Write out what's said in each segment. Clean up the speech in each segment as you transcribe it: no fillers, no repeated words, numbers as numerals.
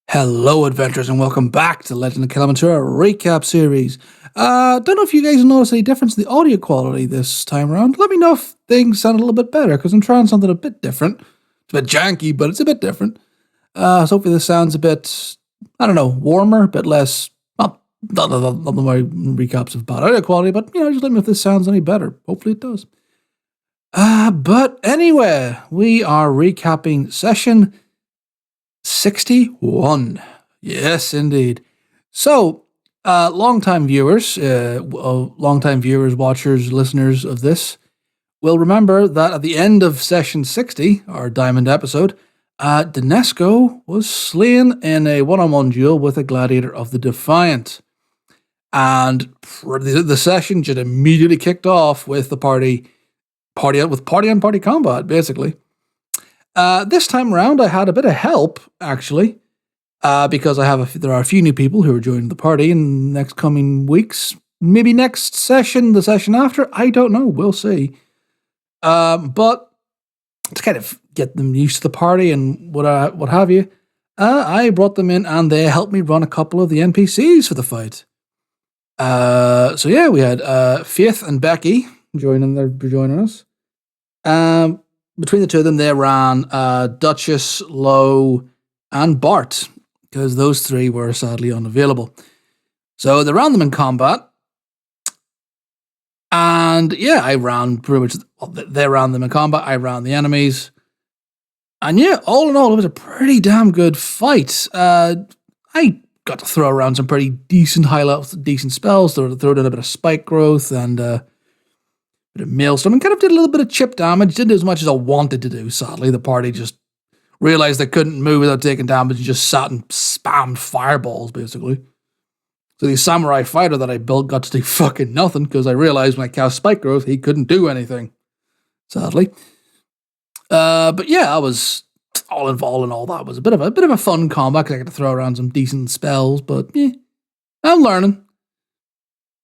Hello, adventurers, and welcome back to Legend of Kelamentura recap series. Don't know if you guys noticed any difference in the audio quality this time around. Let me know if things sound a little bit better, because I'm trying something a bit different. It's a bit janky, but it's a bit different. So hopefully this sounds a bit, I don't know, warmer, a bit less, well, not my recaps of bad audio quality, but, just let me know if this sounds any better. Hopefully it does. But anyway, we are recapping session 61. Yes, indeed. So, longtime viewers, watchers, listeners of this will remember that at the end of session 60, our diamond episode, Dinesco was slain in a one-on-one duel with a gladiator of the Defiant. And the session just immediately kicked off with the party on party combat, basically. This time around, I had a bit of help, actually, because there are a few new people who are joining the party in the next coming weeks. Maybe next session, the session after, I don't know, we'll see. But to kind of get them used to the party and what have you, I brought them in and they helped me run a couple of the NPCs for the fight. So yeah, we had Faith and Becky joining us. Between the two of them, they ran Duchess, Lowe, and Bart, because those three were sadly unavailable. So they ran them in combat. And yeah, I ran pretty much, they ran them in combat, I ran the enemies. And yeah, all in all, it was a pretty damn good fight. I got to throw around some pretty decent decent spells, throw in a bit of spike growth and bit of maelstrom, and kind of did a little bit of chip damage. Didn't do as much as I wanted to do, sadly. The party just realized they couldn't move without taking damage and just sat and spammed fireballs, basically. So the samurai fighter that I built got to do fucking nothing, because I realized when I cast spike growth, he couldn't do anything, sadly. But yeah, I was all in all, that was a bit of a fun combat, because I got to throw around some decent spells, but yeah, I'm learning.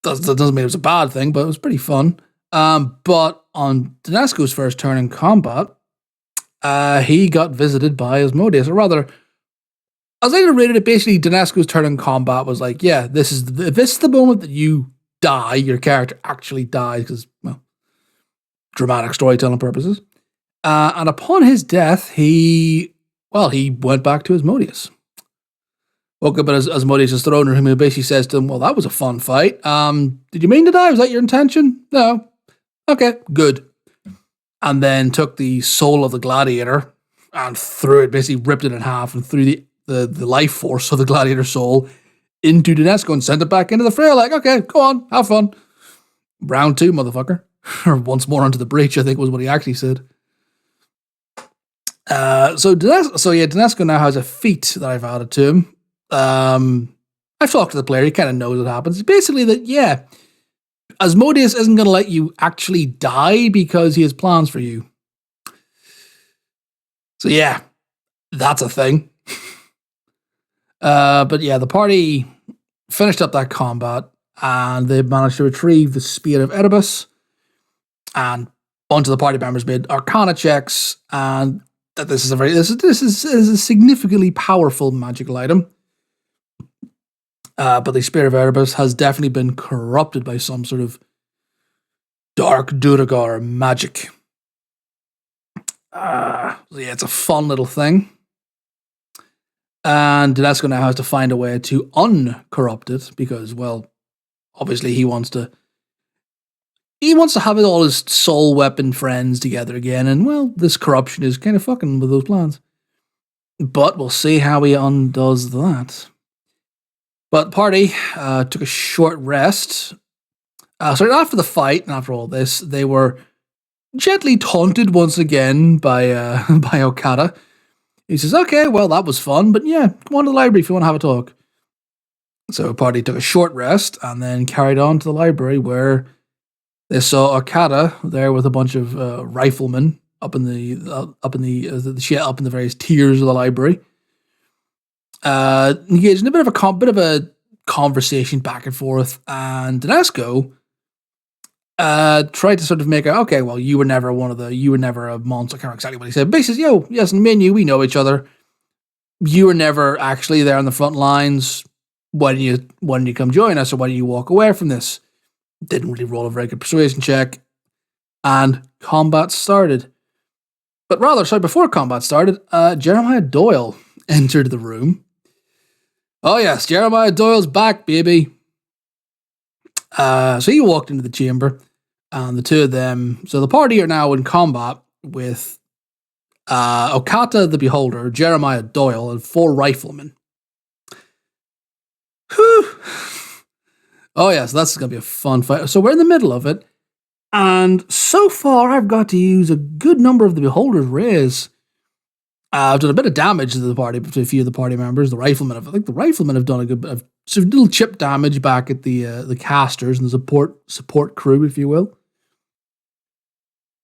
That doesn't mean it was a bad thing, but it was pretty fun. But on Dinesco's first turn in combat, he got visited by Asmodeus, or rather, as I rated it, basically Dinesco's turn in combat was like, yeah, this is the moment that you die, your character actually dies, because, well, dramatic storytelling purposes. And upon his death, he went back to Asmodeus. Woke up at Asmodeus' throne, and he basically says to him, well, that was a fun fight. Did you mean to die? Was that your intention? No. Okay, good. And then took the soul of the gladiator and basically ripped it in half and threw the life force of the gladiator soul into Dinesco and sent it back into the fray. Like, okay, go on, have fun. Round 2, motherfucker. Or once more onto the breach, I think was what he actually said. So Dinesco now has a feat that I've added to him. I've talked to the player, he kind of knows what happens. It's basically that, yeah, Asmodeus isn't going to let you actually die because he has plans for you. So yeah, that's a thing. But yeah, the party finished up that combat and they managed to retrieve the Spear of Erebus, and a bunch of the party members made Arcana checks, and that this is a significantly powerful magical item. But the Spear of Erebus has definitely been corrupted by some sort of dark Duergar magic. So yeah, it's a fun little thing. And Dinesco now has to find a way to uncorrupt it, because, well, obviously he wants to have all his soul weapon friends together again, and, well, this corruption is kind of fucking with those plans. But we'll see how he undoes that. But party took a short rest. So after the fight and after all this, they were gently taunted once again by Okata. He says, okay, well, that was fun, but yeah, come on to the library if you want to have a talk. So party took a short rest and then carried on to the library, where they saw Okata there with a bunch of riflemen up in the various tiers of the library. Engaged in a bit of a conversation back and forth, and Dinesco tried to sort of make a, okay, well, you were never a monster. I can't remember exactly what he said. But he says, yo, yes, me and you, we know each other. you were never actually there on the front lines. Why didn't you come join us, or why did you walk away from this? Didn't really roll a very good persuasion check, and combat started. But rather, sorry, before combat started, Jeremiah Doyle entered the room. Oh yes, Jeremiah Doyle's back, baby. So he walked into the chamber, and the two of them. So the party are now in combat with Okata the Beholder, Jeremiah Doyle, and 4 riflemen. Whew. Oh yeah, so that's going to be a fun fight. So we're in the middle of it, and so far I've got to use a good number of the Beholder's rays. I've done a bit of damage to the party, to a few of the party members. The riflemen, I think the riflemen have done a good bit of some little chip damage back at the casters and the support crew, if you will.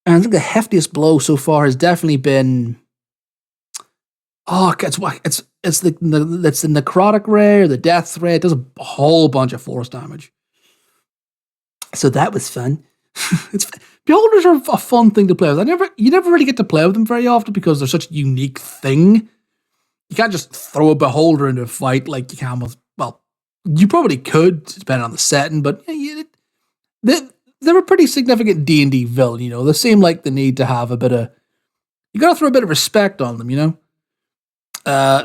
And I think the heftiest blow so far has definitely been. Oh, it's the necrotic ray or the death ray. It does a whole bunch of force damage. So that was fun. Beholders are a fun thing to play with. You never really get to play with them very often because they're such a unique thing. You can't just throw a beholder into a fight like you can with. Well, you probably could, depending on the setting, but they're a pretty significant D&D villain. You know, they seem like they need to have a bit of. You got to throw a bit of respect on them. You know.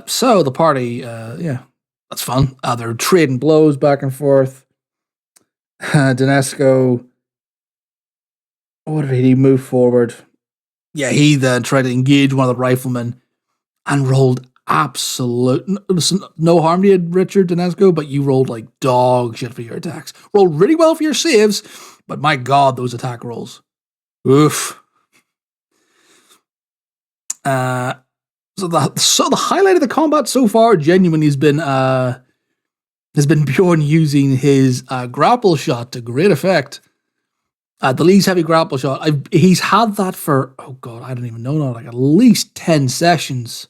So the party, that's fun. They're trading blows back and forth. Dinesco, what did he move forward? Yeah, he then tried to engage one of the riflemen and rolled absolute. No harm to you, Richard Dinesco, but you rolled like dog shit for your attacks. Rolled really well for your saves, but my God, those attack rolls. Oof. So the highlight of the combat so far genuinely has been Bjorn using his grapple shot to great effect. The Lee's heavy grapple shot. He's had that for, oh God, I don't even know now, like at least 10 sessions.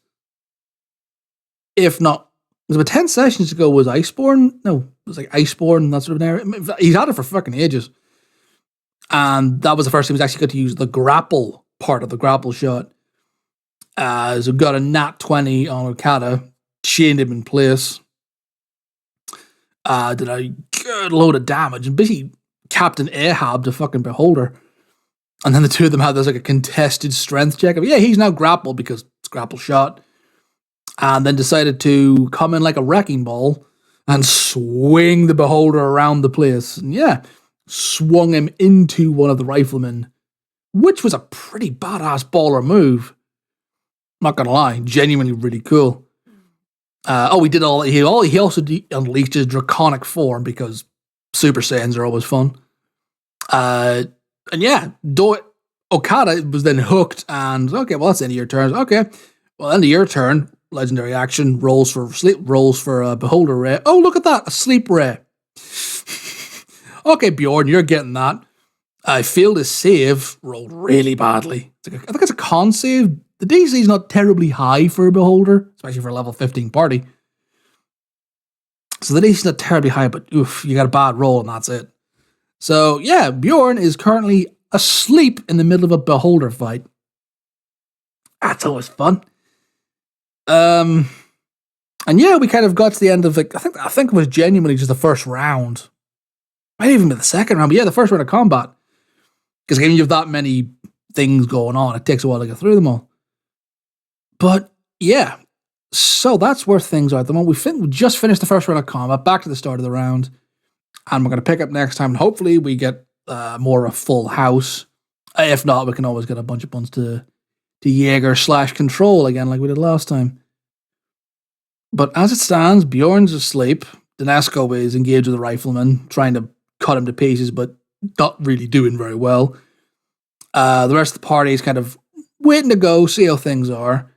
If not, was it about 10 sessions ago was Iceborne? No, it was like Iceborne, that sort of area. He's had it for fucking ages. And that was the first time he was actually got to use the grapple part of the grapple shot. So got a nat 20 on Okata, chained him in place. Did a good load of damage, and basically Captain Ahab, the fucking beholder. And then the two of them had this like a contested strength check of, yeah, he's now grappled because it's grapple shot. And then decided to come in like a wrecking ball and swing the beholder around the place. And yeah, swung him into one of the riflemen, which was a pretty badass baller move. Not gonna lie, genuinely really cool. He did all. He also unleashed his draconic form because Super Saiyans are always fun. And yeah, Okada was then hooked, and okay, well that's the end of your turn. Okay, well end of your turn. Legendary action rolls for sleep, rolls for a beholder ray. Oh look at that, a sleep ray. Okay, Bjorn, you're getting that. I failed his save, rolled really badly. I think it's a con save. The DC is not terribly high for a beholder, especially for a level 15 party. So the DC is not terribly high, but oof, you got a bad roll and that's it. So yeah, Bjorn is currently asleep in the middle of a beholder fight. That's always fun. And yeah, we kind of got to the end of it. I think it was genuinely just the first round. Might even be the second round, but yeah, the first round of combat. Because when you have that many things going on, it takes a while to get through them all. But yeah, so that's where things are at the moment. We just finished the first round of combat, back to the start of the round, and we're going to pick up next time. And hopefully, we get more of a full house. If not, we can always get a bunch of buns to Jaeger/control again, like we did last time. But as it stands, Bjorn's asleep. Dinesco is engaged with the rifleman, trying to cut him to pieces, but not really doing very well. The rest of the party is kind of waiting to go, see how things are.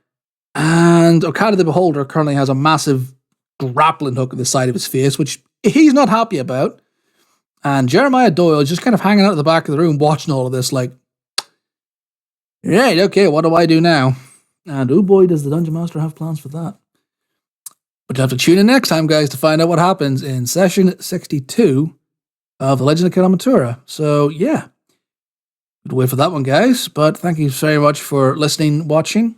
And Okada the Beholder currently has a massive grappling hook at the side of his face, which he's not happy about. And Jeremiah Doyle is just kind of hanging out at the back of the room watching all of this like, right, okay, what do I do now? And oh boy, does the Dungeon Master have plans for that. But you'll have to tune in next time, guys, to find out what happens in session 62 of The Legend of Kelamentura. So, yeah. Good wait for that one, guys. But thank you very much for listening, watching.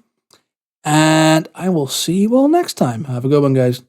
And I will see you all next time. Have a good one, guys.